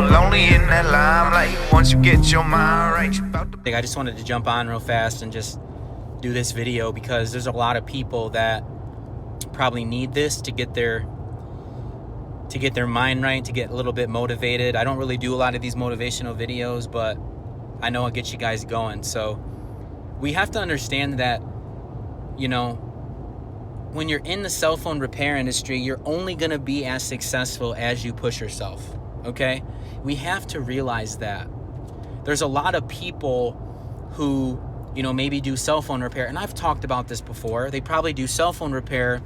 we're lonely in that limelight. Once you get your mind right, you about to... I just wanted to jump on real fast and just do this video because there's a lot of people that probably need this to get their mind right, to get a little bit motivated. I don't really do a lot of these motivational videos, but I know it gets you guys going. So we have to understand that, you know, when you're in the cell phone repair industry, you're only going to be as successful as you push yourself, okay? We have to realize that. There's a lot of people who, you know, maybe do cell phone repair, and I've talked about this before. They probably do cell phone repair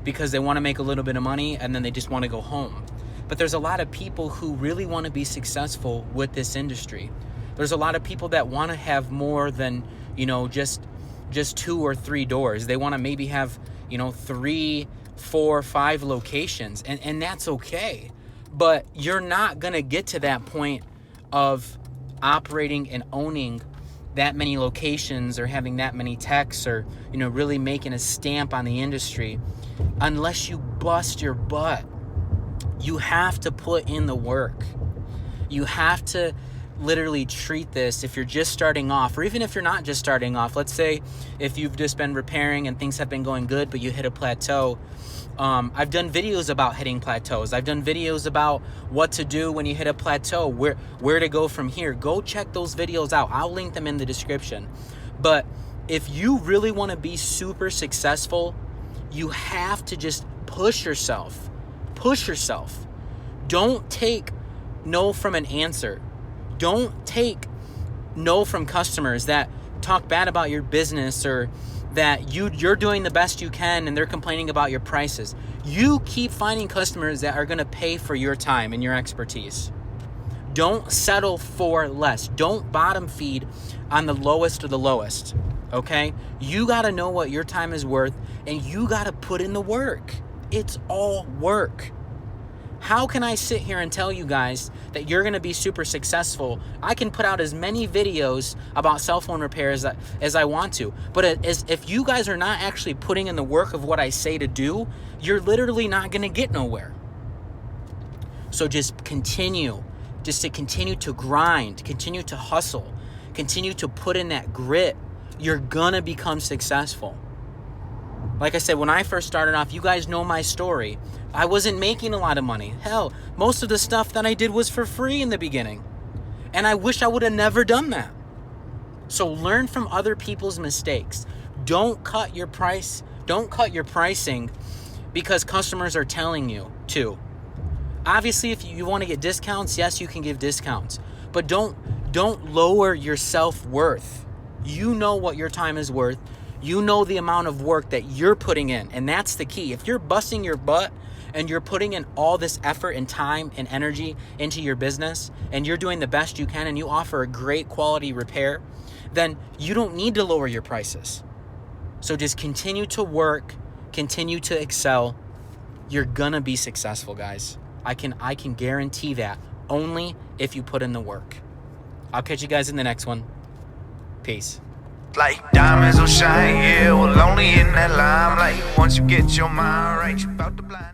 because they want to make a little bit of money and then they just want to go home. But there's a lot of people who really want to be successful with this industry. There's a lot of people that want to have more than, you know, just 2 or 3 doors. They want to maybe have, you know, 3, 4, 5 locations, and that's okay. But you're not going to get to that point of operating and owning that many locations or having that many techs or, you know, really making a stamp on the industry unless you bust your butt. You have to put in the work. You have to literally treat this, if you're just starting off, or even if you're not just starting off, let's say if you've just been repairing and things have been going good, but you hit a plateau. I've done videos about hitting plateaus. I've done videos about what to do when you hit a plateau, where to go from here. Go check those videos out. I'll link them in the description. But if you really want to be super successful, you have to just push yourself. Push yourself. Don't take no from an answer. Don't take no from customers that talk bad about your business or that you're doing the best you can and they're complaining about your prices. You keep finding customers that are going to pay for your time and your expertise. Don't settle for less. Don't bottom feed on the lowest of the lowest, okay? You got to know what your time is worth and you got to put in the work. It's all work. How can I sit here and tell you guys that you're going to be super successful? I can put out as many videos about cell phone repairs as I want to. But if you guys are not actually putting in the work of what I say to do, you're literally not going to get nowhere. So just continue to grind, continue to hustle, continue to put in that grit. You're going to become successful. Like I said, when I first started off, you guys know my story. I wasn't making a lot of money. Hell, most of the stuff that I did was for free in the beginning. And I wish I would have never done that. So learn from other people's mistakes. Don't cut your price. Don't cut your pricing because customers are telling you to. Obviously, if you want to get discounts, yes, you can give discounts. But don't lower your self-worth. You know what your time is worth. You know the amount of work that you're putting in, and that's the key. If you're busting your butt and you're putting in all this effort and time and energy into your business, and you're doing the best you can, and you offer a great quality repair, then you don't need to lower your prices. So just continue to work, continue to excel. You're gonna be successful, guys. I can guarantee that only if you put in the work. I'll catch you guys in the next one. Peace. Like diamonds will shine, yeah, we're lonely in that limelight. Once you get your mind right, you about to blind.